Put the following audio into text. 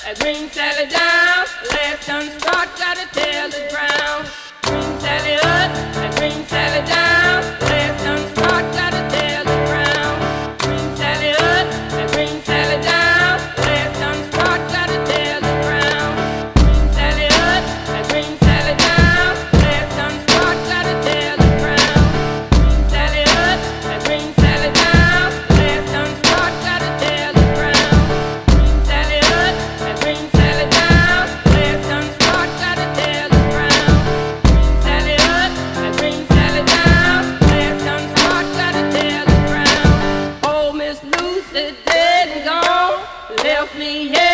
a green Sally down, last unstruck, gotta tell the ground. Green Sally up, a green Sally down, last unstruck, gotta tell the ground. Green Sally up, a green Sally down, last unstruck, gotta tell the ground. Green Sally up, a green Sally down, last unstruck, gotta tell the ground. Green Sally up, a green Sally down, last unstruck, gotta tell the ground. Green Sally up, a green Sally down, last unstruck, gotta tell the ground. Green Sally up, a green Sally down, last unstruck, gotta tell the ground. Oh, Miss Lucy dead and gone, left me here.